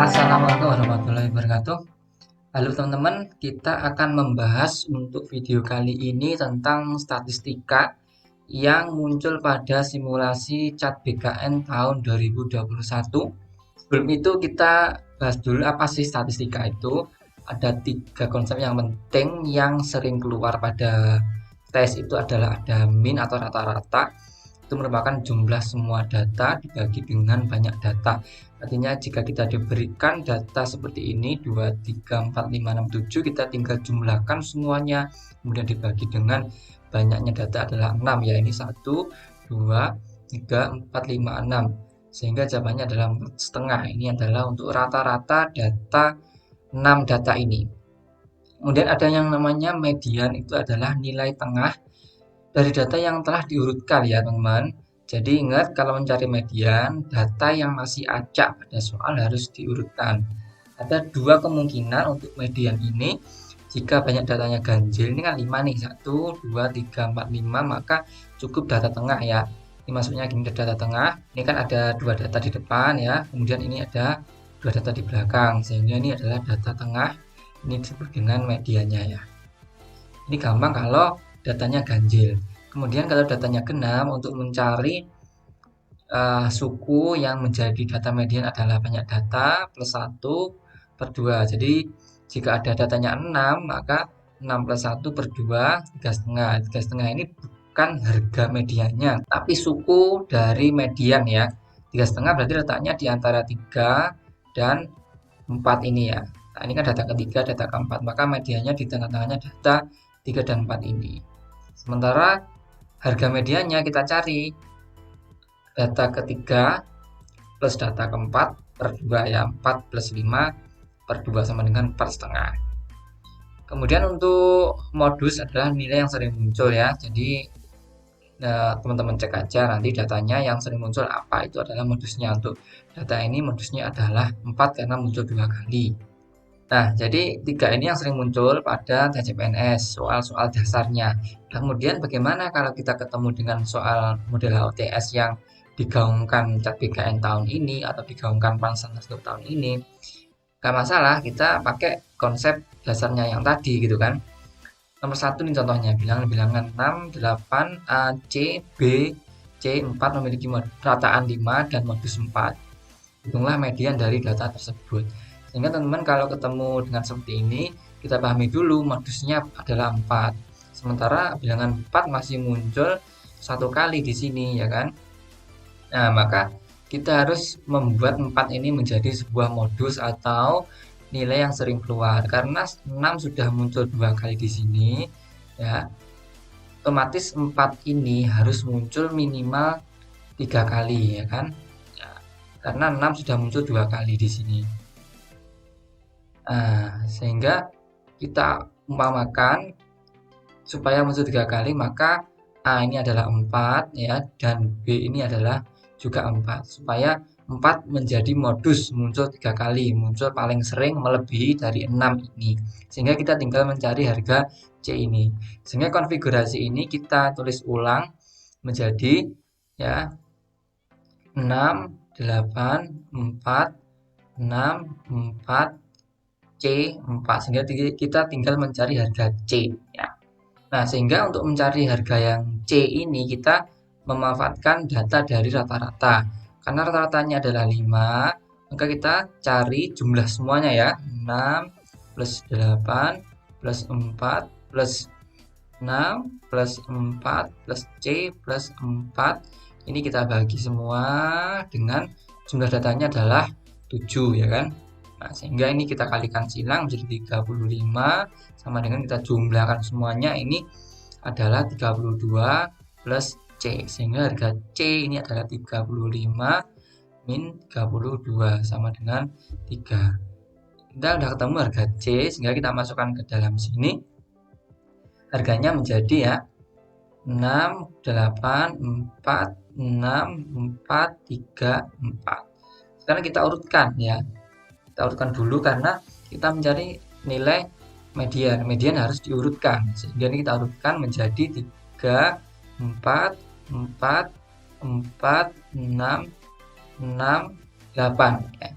Assalamualaikum warahmatullahi wabarakatuh. Halo teman-teman, kita akan membahas untuk video kali ini tentang statistika yang muncul pada simulasi CAT BKN tahun 2021. Sebelum itu kita bahas dulu apa sih statistika itu. Ada 3 konsep yang penting yang sering keluar pada tes itu adalah ada min atau rata-rata. Itu merupakan jumlah semua data dibagi dengan banyak data. Artinya jika kita diberikan data seperti ini 2, 3, 4, 5, 6, 7, kita tinggal jumlahkan semuanya, kemudian dibagi dengan banyaknya data adalah 6 ya. Ini 1, 2, 3, 4, 5, 6. Sehingga jawabannya adalah 4,5. Ini adalah untuk rata-rata data 6 data ini. Kemudian ada yang namanya median, itu adalah nilai tengah dari data yang telah diurutkan ya teman-teman. Jadi ingat kalau mencari median, data yang masih acak pada soal harus diurutkan. Ada 2 kemungkinan untuk median ini. Jika banyak datanya ganjil, ini kan 5 nih, 1, 2, 3, 4, 5, maka cukup data tengah ya. Ini maksudnya gini, data tengah, ini kan ada 2 data di depan ya, kemudian ini ada 2 data di belakang, sehingga ini adalah data tengah, ini disebut dengan mediannya ya. Ini gampang kalau datanya ganjil. Kemudian kalau datanya genap, untuk mencari suku yang menjadi data median adalah banyak data plus 1 per 2. Jadi jika ada datanya 6, maka 6 plus 1 per 2, 3,5. 3,5 ini bukan harga mediannya, tapi suku dari median ya. 3,5 berarti letaknya di antara 3 dan 4 ini ya. Nah, ini kan data ketiga, data keempat, maka mediannya di tengah-tengahnya data 3 dan 4 ini. Sementara harga mediannya kita cari data ketiga plus data keempat per 2 ya, 4 plus 5 per 2 sama dengan 4,5. Kemudian untuk modus adalah nilai yang sering muncul ya. Jadi teman-teman cek aja nanti datanya yang sering muncul apa, itu adalah modusnya. Untuk data ini modusnya adalah 4 karena muncul 2 kali. Nah, jadi 3 ini yang sering muncul pada TCPNS, soal-soal dasarnya. Kemudian bagaimana kalau kita ketemu dengan soal model HUTS yang digaungkan CAT BKN tahun ini atau digaungkan Pansel tahun ini? Gak masalah, kita pakai konsep dasarnya yang tadi gitu kan. Nomor 1 nih contohnya, bilangan-bilangan 6, 8, A, C, B, C, 4 memiliki rataan 5 dan modus 4. Hitunglah median dari data tersebut. Sehingga teman-teman kalau ketemu dengan seperti ini, kita pahami dulu modusnya adalah 4. Sementara bilangan 4 masih muncul 1 kali di sini ya kan. Nah, maka kita harus membuat 4 ini menjadi sebuah modus atau nilai yang sering keluar. Karena 6 sudah muncul 2 kali di sini ya. Otomatis 4 ini harus muncul minimal 3 kali ya kan. Ya, karena 6 sudah muncul 2 kali di sini. Nah, sehingga kita umpamakan supaya muncul 3 kali, maka A ini adalah 4 ya, dan B ini adalah juga 4. Supaya 4 menjadi modus muncul 3 kali, muncul paling sering melebihi dari 6 ini. Sehingga kita tinggal mencari harga C ini. Sehingga konfigurasi ini kita tulis ulang menjadi ya 6, 8, 4, 6, 4, C4, sehingga kita tinggal mencari harga C ya. Nah, sehingga untuk mencari harga yang C ini kita memanfaatkan data dari rata-rata. Karena rata-ratanya adalah 5, maka kita cari jumlah semuanya ya. 6 plus 8 plus 4 plus 6 plus 4 plus C plus 4. Ini kita bagi semua dengan jumlah datanya adalah 7 ya kan. Nah, sehingga ini kita kalikan silang menjadi 35 sama dengan kita jumlahkan semuanya, ini adalah 32 plus C. Sehingga harga C ini adalah 35 min 32 sama dengan 3. Kita sudah ketemu harga C, sehingga kita masukkan ke dalam sini. Harganya menjadi ya 6, 8, 4, 6, 4, 3, 4. Sekarang kita urutkan ya. Kita urutkan dulu karena kita mencari nilai median. Median harus diurutkan. Sehingga ini kita urutkan menjadi 3, 4, 4, 4, 6, 6, 8 ya.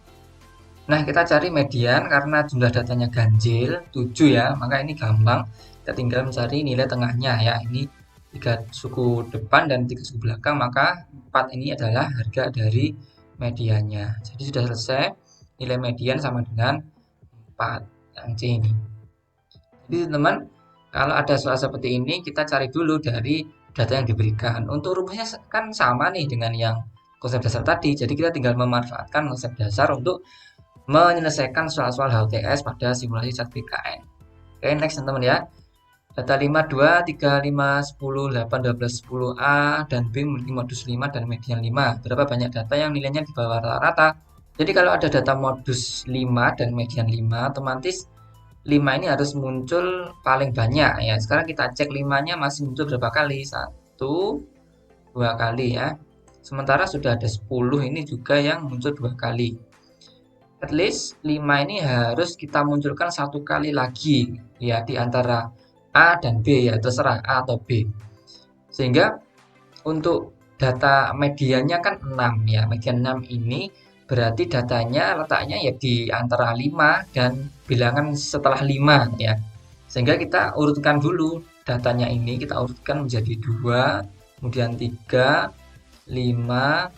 Nah, kita cari median karena jumlah datanya ganjil 7 ya, maka ini gampang. Kita tinggal mencari nilai tengahnya ya. Ini 3 suku depan dan 3 suku belakang, maka 4 ini adalah harga dari mediannya. Jadi sudah selesai, nilai median sama dengan 4 yang C ini. Jadi teman-teman, kalau ada soal seperti ini, kita cari dulu dari data yang diberikan. Untuk rumusnya kan sama nih dengan yang konsep dasar tadi, jadi kita tinggal memanfaatkan konsep dasar untuk menyelesaikan soal-soal HUTS pada simulasi CAT-BKN. Oke, next teman-teman ya. Data 5, 2, 3, 5, 10, 8, 12, 10 A dan B memiliki modus 5 dan median 5. Berapa banyak data yang nilainya di bawah rata-rata? Jadi kalau ada data modus 5 dan median 5, otomatis 5 ini harus muncul paling banyak ya. Sekarang kita cek 5-nya masih muncul berapa kali? 1, 2 kali ya. Sementara sudah ada 10 ini juga yang muncul 2 kali. At least 5 ini harus kita munculkan 1 kali lagi ya di antara A dan B ya, terserah A atau B. Sehingga untuk data mediannya kan 6 ya. Median 6 ini berarti datanya letaknya ya di antara 5 dan bilangan setelah 5 ya. Sehingga kita urutkan dulu datanya ini, kita urutkan menjadi 2, kemudian 3, 5,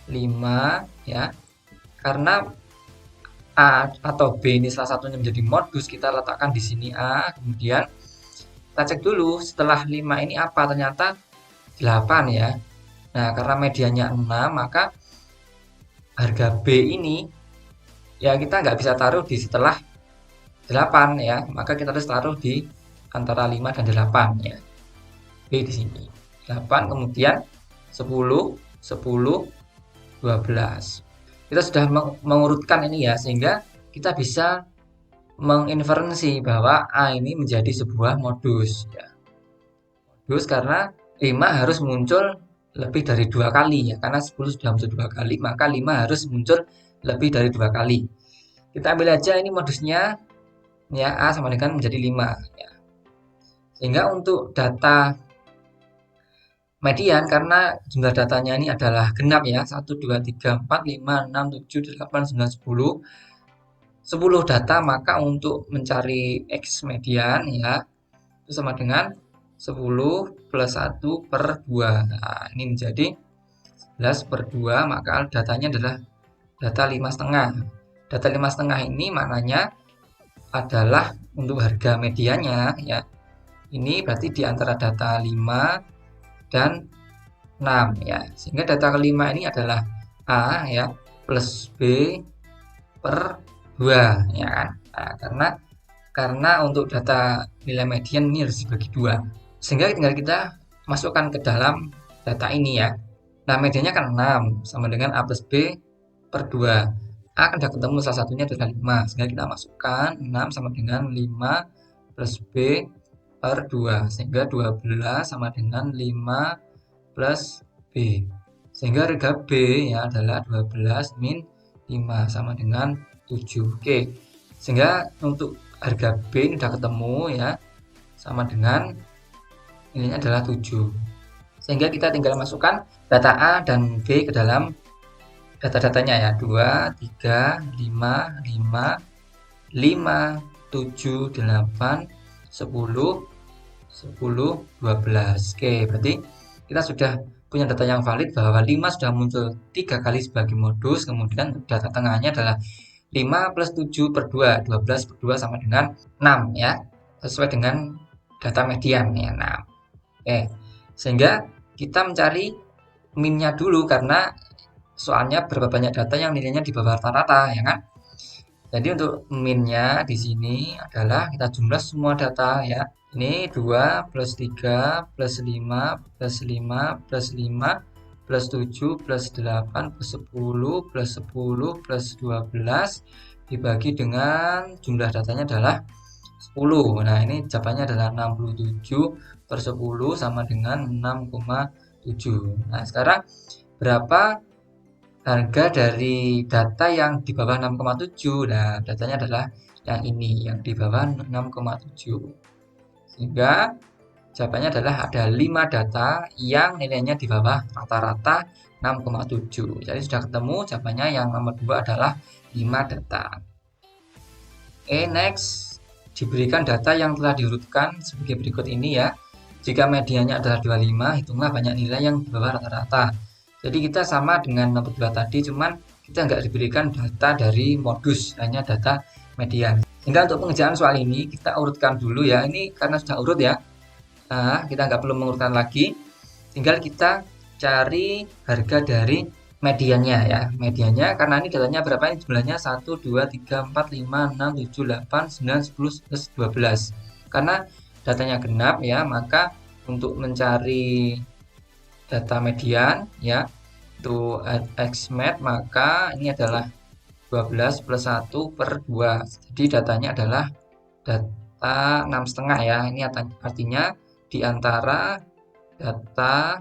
5 ya. Karena A atau B ini salah satunya menjadi modus, kita letakkan di sini A, kemudian kita cek dulu setelah 5 ini apa, ternyata 8 ya. Nah, karena medianya 6, maka harga B ini ya kita nggak bisa taruh di setelah 8 ya, maka kita harus taruh di antara 5 dan 8 ya. B di sini. 8 kemudian 10, 10, 12. Kita sudah mengurutkan ini ya, sehingga kita bisa menginferensi bahwa A ini menjadi sebuah modus ya. Modus karena 5 harus muncul lebih dari 2 kali ya, karena 10 sudah muncul 2 kali, maka 5 harus muncul lebih dari 2 kali. Kita ambil aja ini modusnya ya, A sama dengan menjadi 5 ya. Sehingga untuk data median, karena jumlah datanya ini adalah genap ya, 1, 2, 3, 4, 5, 6, 7, 8, 9, 10 10 data, maka untuk mencari X median ya itu sama dengan 10 plus 1 per 2. Nah, ini menjadi 11 per 2, maka datanya adalah data 5,5. Data 5,5 ini maknanya adalah untuk harga medianya ya. Ini berarti di antara data 5 dan 6 ya. Sehingga data kelima ini adalah A ya plus B per 2 ya kan. Nah, karena untuk data nilai median ini harus dibagi 2. Sehingga tinggal kita masukkan ke dalam data ini ya. Nah, mediannya kan 6 sama dengan A plus B per 2. A kan sudah ketemu, salah satunya adalah 5. Sehingga kita masukkan 6 sama dengan 5 plus B per 2. Sehingga 12 sama dengan 5 plus B. Sehingga harga B ya adalah 12 min 5 sama dengan 7. Oke. Sehingga untuk harga B ini sudah ketemu ya. Sama dengan nilainya adalah 7. Sehingga kita tinggal masukkan data A dan B ke dalam data-datanya ya. 2, 3, 5, 5, 5, 7, 8, 10, 10, 12. Oke, berarti kita sudah punya data yang valid bahwa 5 sudah muncul 3 kali sebagai modus, kemudian data tengahnya adalah 5 plus 7 per 2, 12 per 2 sama dengan 6 ya, sesuai dengan data median ya, 6. Oke, sehingga kita mencari minnya dulu karena soalnya berapa banyak data yang nilainya di bawah rata-rata ya kan. Jadi untuk minnya di sini adalah kita jumlah semua data ya. Ini 2 plus 3 plus 5 plus 5 plus 5 plus 7 plus 8 plus 10 plus 10 plus 12 dibagi dengan jumlah datanya adalah 10. Nah, ini jawabannya adalah 67 per 10 sama dengan 6,7. Nah, sekarang berapa harga dari data yang di bawah 6,7? Nah, datanya adalah yang ini, yang di bawah 6,7. Sehingga jawabannya adalah ada 5 data yang nilainya di bawah rata-rata 6,7. Jadi sudah ketemu jawabannya, yang nomor 2 adalah 5 data. Oke, next. Diberikan data yang telah diurutkan sebagai berikut ini ya. Jika medianya adalah 25, hitunglah banyak nilai yang di bawah rata-rata. Jadi kita sama dengan nomor 2 tadi, cuman kita nggak diberikan data dari modus, hanya data median. Sehingga untuk pengerjaan soal ini, kita urutkan dulu ya. Ini karena sudah urut ya, nah, kita nggak perlu mengurutkan lagi. Tinggal kita cari harga dari mediannya ya. Mediannya, karena ini datanya berapa, ini jumlahnya 1, 2, 3, 4, 5, 6, 7, 8, 9, 10, 11, 12. Karena datanya genap ya, maka untuk mencari data median ya, itu xmed, maka ini adalah 12 plus 1 per 2. Jadi datanya adalah data 6,5 ya. Ini artinya di antara data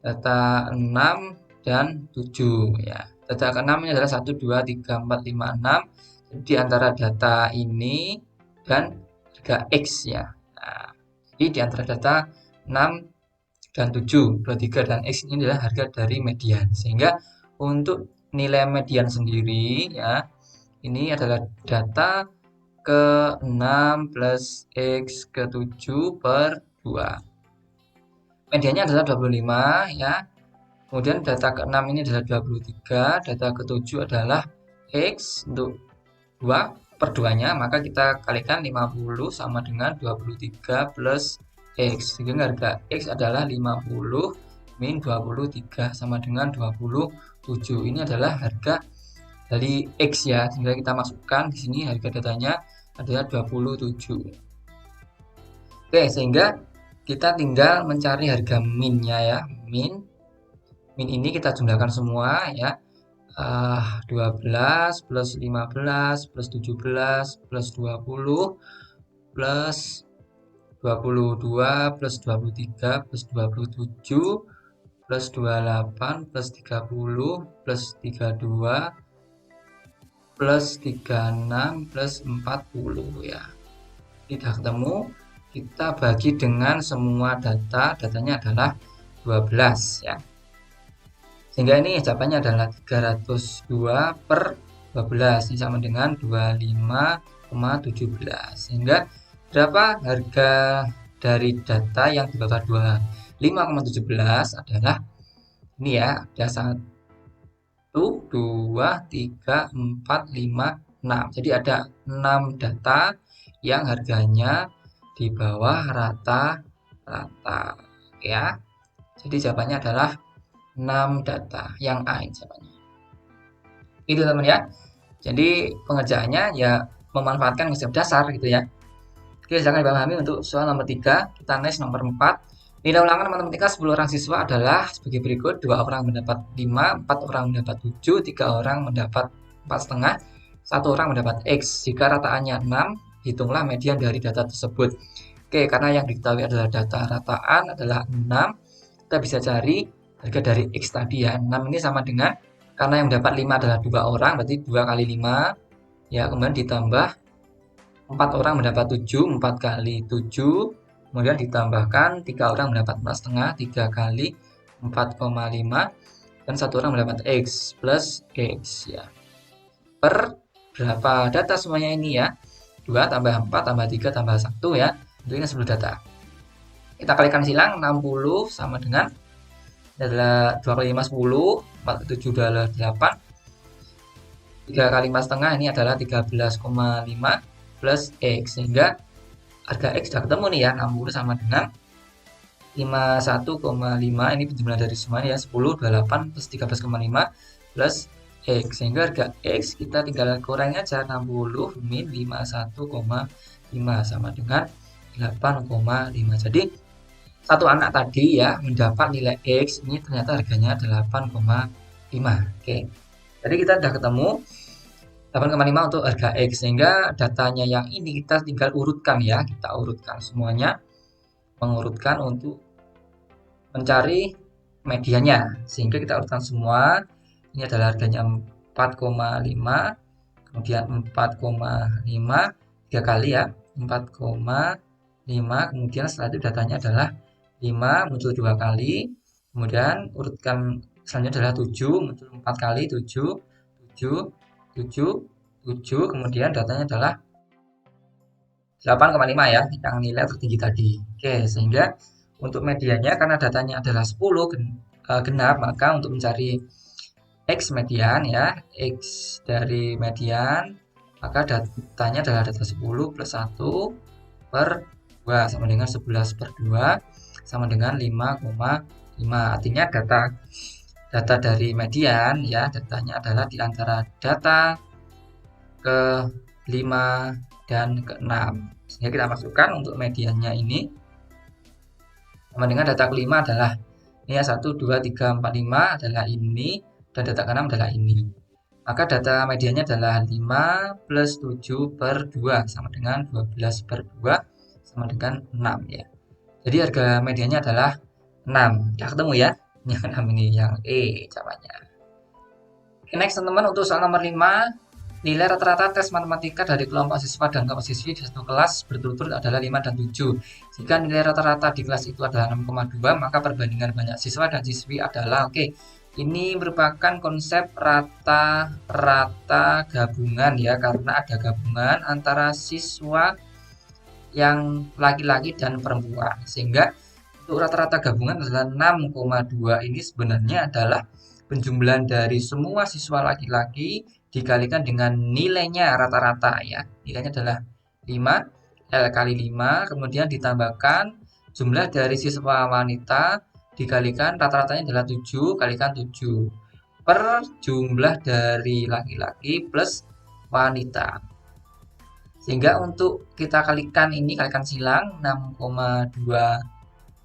6 dan 7 ya. Data ke-6 ini adalah 1, 2, 3, 4, 5, 6. Jadi di antara data ini dan harga X ya. Nah, jadi di antara data 6 dan 7, 23 dan X ini adalah harga dari median. Sehingga untuk nilai median sendiri ya, ini adalah data ke-6 plus X ke-7 per 2. Mediannya adalah 25 ya. Kemudian data ke-6 ini adalah 23, data ke-7 adalah X untuk 2 per 2-nya, maka kita kalikan 50 sama dengan 23 plus X. Sehingga harga X adalah 50 min 23 sama dengan 27. Ini adalah harga dari X ya. Sehingga kita masukkan di sini harga datanya adalah 27. Oke, sehingga kita tinggal mencari harga minnya ya. Min ini kita jumlahkan semua ya. 12 plus 15 plus 17 plus 20 plus 22 plus 23 plus 27 plus 28 plus 30 plus 32 plus 36 plus 40 ya. Tidak ketemu, kita bagi dengan semua datanya adalah 12 ya. Sehingga ini jawabannya adalah 302 per 12. Ini sama dengan 25,17. Sehingga berapa harga dari data yang di bawah 25,17 adalah ini ya, ada 1, 2, 3, 4, 5, 6. Jadi ada 6 data yang harganya di bawah rata-rata ya. Jadi jawabannya adalah 6 data yang A jawabannya. Itu teman ya. Jadi pengerjaannya ya memanfaatkan konsep dasar gitu ya. Oke, silakan dipahami untuk soal nomor 3. Kita next nomor 4. Nilai ulangan matematika 10 orang siswa adalah sebagai berikut: 2 orang mendapat 5, 4 orang mendapat 7, 3 orang mendapat 4,5, 1 orang mendapat X. Jika rataannya 6, hitunglah median dari data tersebut. Oke, karena yang diketahui adalah data rataan adalah 6, kita bisa cari harga dari X tadi ya. 6 ini sama dengan, karena yang mendapat 5 adalah 2 orang, berarti 2 kali 5 ya, kemudian ditambah 4 orang mendapat 7, 4 kali 7, kemudian ditambahkan 3 orang mendapat 4,5, 3 kali 4,5, dan 1 orang mendapat X plus X ya. Per berapa data semuanya ini ya? 2 tambah 4 tambah 3 tambah 1 ya. Tentunya 10 data. Kita kalikan silang, 60 sama dengan, ini adalah 2 kali 5 10, 4 kali 7 adalah 8, 3 kali 4,5 ini adalah 13,5 plus X. Sehingga harga X sudah ketemu nih ya, 60 sama dengan 51,5, ini penjumlahan dari semuanya ya, 10, 28 plus 13,5 plus X. Sehingga harga X kita tinggal kurangi aja, 60 min 51,5 sama dengan 8,5. Jadi satu anak tadi ya mendapat nilai X, ini ternyata harganya 8,5. Oke. Jadi kita sudah ketemu 8,5 untuk harga X, sehingga datanya yang ini kita tinggal urutkan ya, kita urutkan semuanya, mengurutkan untuk mencari medianya, sehingga kita urutkan semua. Ini adalah harganya 4,5, kemudian 4,5 3 kali ya, 4,5, kemudian setelah itu datanya adalah 5 muncul 2 kali, Kemudian urutkan selanjutnya adalah 7, muncul 4 kali 7, 7, 7, 7, kemudian datanya adalah 8,5 ya, yang nilai tertinggi tadi. Oke, sehingga untuk mediannya karena datanya adalah 10 genap, maka untuk mencari X median ya, X dari median, maka datanya adalah data 10 plus 1 per 2 sama dengan 11 per 2 sama dengan 5,5. Artinya data dari median ya, datanya adalah di antara data ke 5 dan ke 6. Sehingga kita masukkan untuk mediannya ini sama dengan data kelima adalah ini ya, 1, 2, 3, 4, 5 adalah ini, dan data ke-6 adalah ini. Maka data mediannya adalah 5 plus 7 per 2 sama dengan 12 per 2 sama dengan 6 ya. Jadi harga mediannya adalah 6. Sudah ketemu ya? Yang 6 ini, yang E jawabannya. Oke, next teman-teman, untuk soal nomor 5. Nilai rata-rata tes matematika dari kelompok siswa dan kelompok siswi di satu kelas berturut-turut adalah 5 dan 7. Jika nilai rata-rata di kelas itu adalah 6,2, maka perbandingan banyak siswa dan siswi adalah, oke, ini merupakan konsep rata-rata gabungan ya, karena ada gabungan antara siswa yang laki-laki dan perempuan. Sehingga untuk rata-rata gabungan adalah 6,2 ini sebenarnya adalah penjumlahan dari semua siswa laki-laki dikalikan dengan nilainya rata-rata ya. Nilainya adalah 5, L kali 5, kemudian ditambahkan jumlah dari siswa wanita dikalikan rata-ratanya adalah 7 kalikan 7 per jumlah dari laki-laki plus wanita. Sehingga untuk kita kalikan ini, kalikan silang 6,2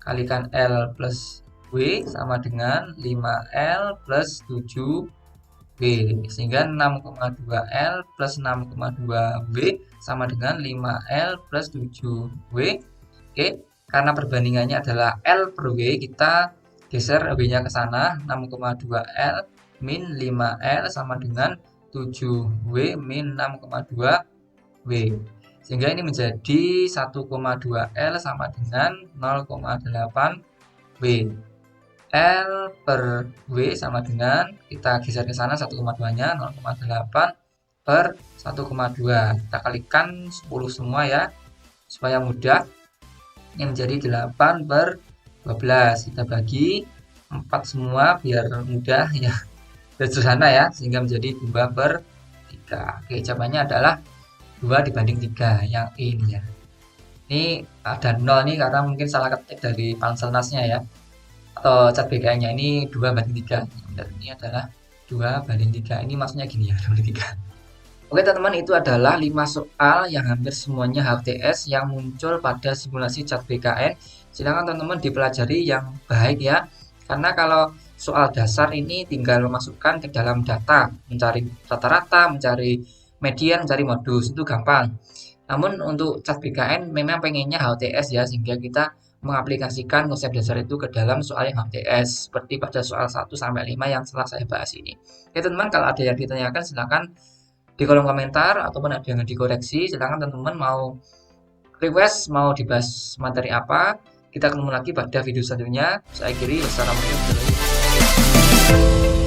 kalikan L plus W sama dengan 5L plus 7W. Sehingga 6,2L plus 6,2W sama dengan 5L plus 7W. Oke, karena perbandingannya adalah L per W, kita geser W-nya ke sana. 6,2L min 5L sama dengan 7W min 6,2W. Sehingga ini menjadi 1,2L sama dengan 0,8W. L per W sama dengan, kita geser ke sana 1,2-nya, 0,8 per 1,2. Kita kalikan 10 semua ya, supaya mudah. Ini menjadi 8 per 12. Kita bagi 4 semua biar mudah ya, biar sederhana ya, sehingga menjadi 2 per 3. Oke, jawabannya adalah 2 dibanding 3 yang E ini ya. Ini ada 0 nih karena mungkin salah ketik dari Panselnasnya ya, atau cat BKN-nya ini 2 banding 3. Dan ini adalah 2 banding 3. Ini maksudnya gini ya, 2 banding 3. Oke teman-teman, itu adalah 5 soal yang hampir semuanya HTS yang muncul pada simulasi cat BKN. Silakan teman-teman dipelajari yang baik ya, karena kalau soal dasar ini tinggal memasukkan ke dalam data, mencari rata-rata, mencari median, mencari modus, itu gampang. Namun untuk cat BKN memang pengennya HTS ya, sehingga kita mengaplikasikan konsep dasar itu ke dalam soal yang HTS, seperti pada soal 1-5 yang telah saya bahas ini. Oke teman-teman, kalau ada yang ditanyakan silakan di kolom komentar, ataupun ada yang dikoreksi, silakan teman-teman mau request, mau dibahas materi apa. Kita ketemu lagi pada video selanjutnya. Saya akhiri, wassalamualaikum warahmatullahi wabarakatuh.